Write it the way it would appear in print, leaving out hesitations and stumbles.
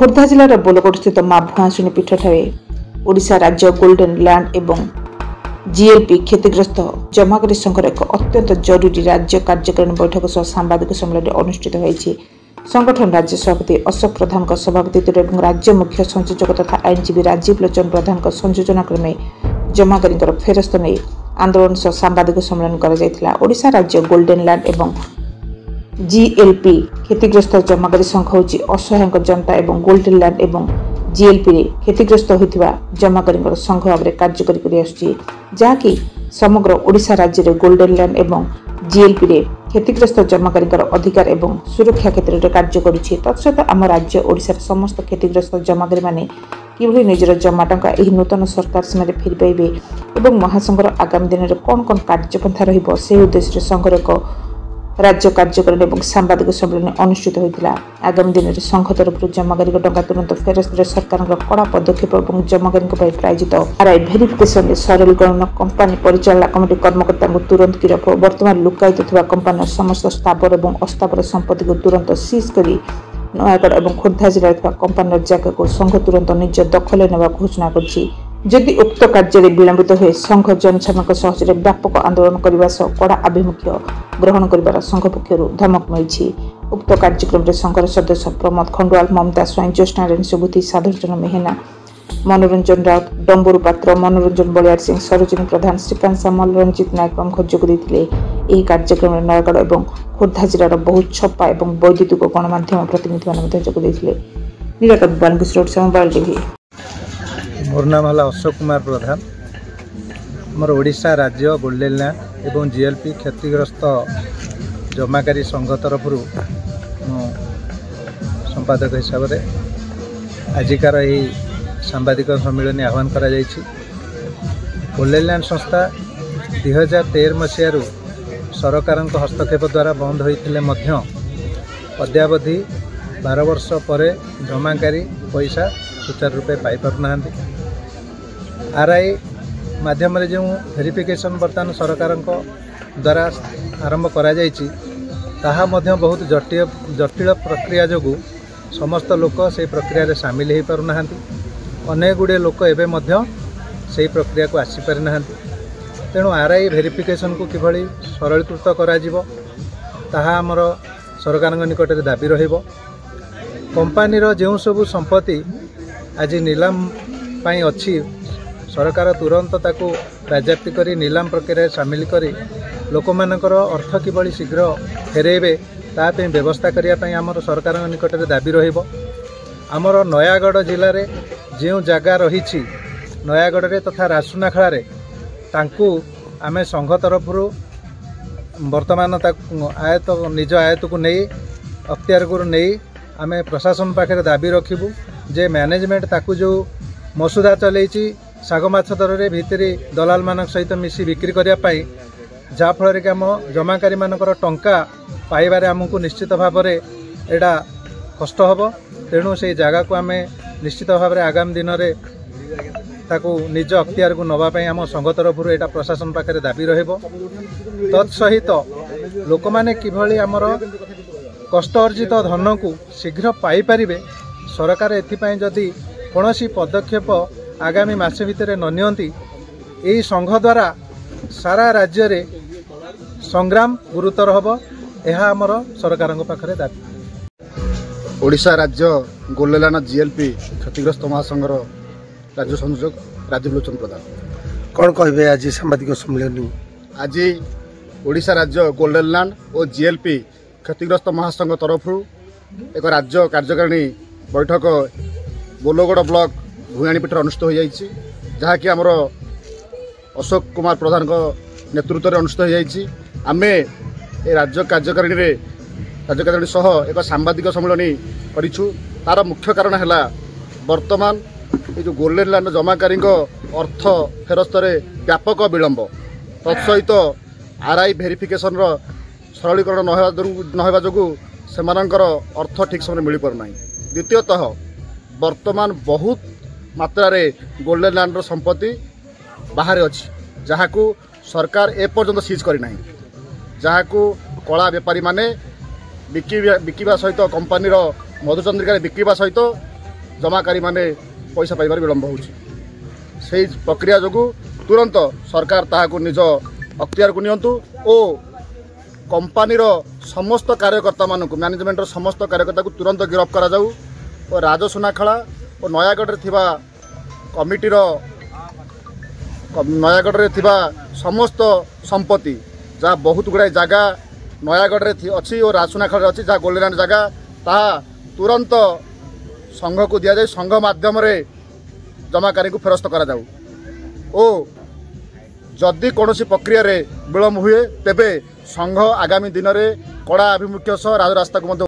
खोर्धा जिलार बोलगड़ स्थित माँ भुआशुणी पीठठारे ओडिशा राज्य गोल्डन लैंड एवं जीएलपी क्षतिग्रस्त जमाकारी संघर एक अत्यंत जरूरी राज्य कार्यकारिणी बैठक सह सांबादिक सम्मेलन अनुष्ठित होइछि। संगठन राज्य सभापति अशोक प्रधान सभापतित्व और राज्य मुख्य संयोजक तथा आईनजीवी राजीव लोचन प्रधान संयोजन क्रमे जमाकारी फेरस्त नहीं आंदोलन सह सांबादिक सम्मेलन कर ओडिशा राज्य गोल्डन लैंड एवं जीएलपी क्षतिग्रस्त जमाकारी संघ हूँ असहाय जनता एवं गोल्डन लैंड एवं जीएलपी रे क्षतिग्रस्त होता जमाकारी संघ भाव में कार्य जहाँकि समग्र ओडिशा राज्य में गोल्डन लैंड एवं जीएलपी रे क्षतिग्रस्त जमाकारी अधिकार एवं सुरक्षा क्षेत्र में कार्य करुछि। तत्सहित आम राज्य ओडिशार समस्त क्षतिग्रस्त जमाकारी माने किभली निजर जमा टंका एही नूतन सरकार सीमार फेरी पाइबे एवं महासंघर आगामी दिन में कौन कौन कार्यपंथा रहिबो से उद्देश्य संघर एक राज्य कार्यकारिणी और सांबादिक सम्मेलन अनुष्ठित होता। आगामी दिन में संघ तरफ जमाकारी टंका तुरंत फेरस्त सरकार कड़ा पदक्षेप और जमाकारी प्रायोजित आरआई भेरिफिकेशन सरलीकरण कंपानी परिचालना कमिटी कर्मकर्ता तुरंत गिरफ वर्तमान लुकायित कंपानी समस्त स्थावर और अस्थावर संपत्ति को तुरंत सीज कर नयागढ़ और खोर्धा जिले में कंपानी जगह को संघ तुरंत निज दखल ने घोषणा कर जदि उक्त कार्य विलंबित हुए संघ जनसाधारण सहजरे व्यापक आंदोलन करने कड़ा आभिमुख्य ग्रहण कर संघ पक्षर धमक मिली। उक्त कार्यक्रम में संघर सदस्य प्रमोद खंडवाल ममता स्वाई ज्योत्ना रानी सुबुद्धि साधुरंजन मेहना मनोरंजन राउत डंबरू पात्र मनोरंजन बलियार सिंह सरोजिनी प्रधान श्रीकांत सामल रंजित नायक प्रमुख जोगदेते। कार्यक्रम में नयागढ़ और खोर्धा जिलार बहुत छपा और वैद्युतिक गणमाध्यम प्रतिनिधि मैंने जोगदेते। Nilkanth Balkrishna road mobile TV. मोर नाम है अशोक कुमार प्रधान। मोर ओडिशा राज्य गोल्डन लैंड एवं जीएलपी क्षतिग्रस्त जमाकारी संघ तरफ संपादक हिसाब से आजिकार यही सांबादिक सम्मेलन आह्वान करा जायछि। गोल्डन लैंड संस्था 2013 मसीह सरकार हस्तक्षेप द्वारा बंद होते अद्यावधि 12 वर्ष पर जमाकारी पैसा सुचारू रूपे पाई पारना। आरआई माध्यम जो वेरिफिकेशन बर्तमान सरकार द्वारा आरंभ करा जायछि ताहा मध्य बहुत जटिल प्रक्रिया जो समस्त लोक से प्रक्रिया रे शामिल हो पारना। अनेक गुड़े लोक एवं से प्रक्रिया को आसीपारि ना। तेणु आरआई वेरिफिकेशन को किभली सरलीकृत करा ताहा आमर सरकार निकट में दाबी रहिबो। कंपानीर जो सबू संपत्ति आज नीलाम पाई अच्छी सरकार तुरंत ताकू बाज्याप्ति करी नीलाम प्रक्रिया सामिल करी लोक मानकर अर्थ किभली शीघ्र फेरेबे तापे व्यवस्था करने आमर सरकार निकट में दाबी रहिबो। आमर नयागढ़ जिले में जो जगह रही नयागढ़ रे तथा रासुनाखेला तांकू आमे संघ तरफ वर्तमान आयत निज आयत को नहीं अख्तियार को नहीं आमे प्रशासन पाखे दाबी रखिबू जे मैनेजमेंट ताकू जो मसुदा चलैछि साग माछ दर रे भितरी दलाल मान सहित मिसी बिक्री करने जहाँफल कि आम जमाकारी मानकर टंका पाइबारे आमको निश्चित भाव में एटा कष्ट हम। तेणु से जगह को आम निश्चित भाव में आगामी दिन में ताकू निज अख्तियार को नवाई आम संघ तरफ एटा प्रशासन पाखे दाबी रहिबो। तत्सहित लोक माने किभली आमर कष्ट अर्जित धन को शीघ्र पाई पारिबे सरकार एथिपाई जदि कौनसी पदक्षेप आगामी मास भितर न नियंती एही संघ द्वारा सारा राज्य रे संग्राम गुरुतर हबो। एहा आमर सरकार पाखरे दाबी। ओडिशा राज्य गोल्डन लैंड जीएलपी क्षतिग्रस्त महासंघर राज्य संयोजक राजीव लोचन प्रधान कौन कहे आज सांबादिक सम्मेलन आज ओडिशा राज्य गोल्डन लैंड और जीएलपी क्षतिग्रस्त महासंघ तरफ एक राज्य कार्यकारिणी बैठक बोलगड़ ब्लॉक भुआणी पीठ अनुष्ठित हो जाइछि जहाँकि आमर अशोक कुमार प्रधान नेतृत्व में अनुष्ठित हो जाइछि। आमे ए राज्य कार्यकारिणी सह एक सांबादिक सम्मेलन करिछु। तार मुख्य कारण है वर्तमान ये जो गोल्डन लैंड जमाकारी अर्थ फेरस्त व्यापक विलंब तत्सहित आरआई वेरिफिकेशन सरलीकरण नहवा जो सेमानंकर अर्थ ठीक समय मिल पारना। द्वितीयतः वर्तमान बहुत मात्रा रे गोल्डन लैंड संपत्ति बाहर अच्छी जहाँ को सरकार एपर्यंत सीज करना जहाँ को कला बेपारी माने बिकिबा सहित कंपानी मधुचंद्रिका बिकिबा सहित जमाकारी माने पैसा पाइबार विलम्ब होउछि सेही प्रक्रिया जोगु तुरंत सरकार ताहाकु निज अख्तियार को नियंतु ओ कंपानी समस्त कार्यकर्ता मानक मैनेजमेंट समस्त कार्यकर्ता को तुरंत गिरफ्त करा जाऊ और राजसुनाखेला और नयागढ़ थिबा कमिटी नयागढ़ रे थिबा समस्त संपत्ति जहाँ बहुत गुड़ाए जगह नयागढ़ रे अच्छी और राजसुनाखेला अच्छी जहाँ गोल्डन जगह ता तुरंत संघ को दि जाए संघ माध्यम रे जमाकारी को फेरस्त करा जाऊ ओ जदि कौन प्रक्रिया रे विलम्ब हुए तेबे संघ आगामी दिन में कड़ा आभिमुख्य सह राजरास्ता को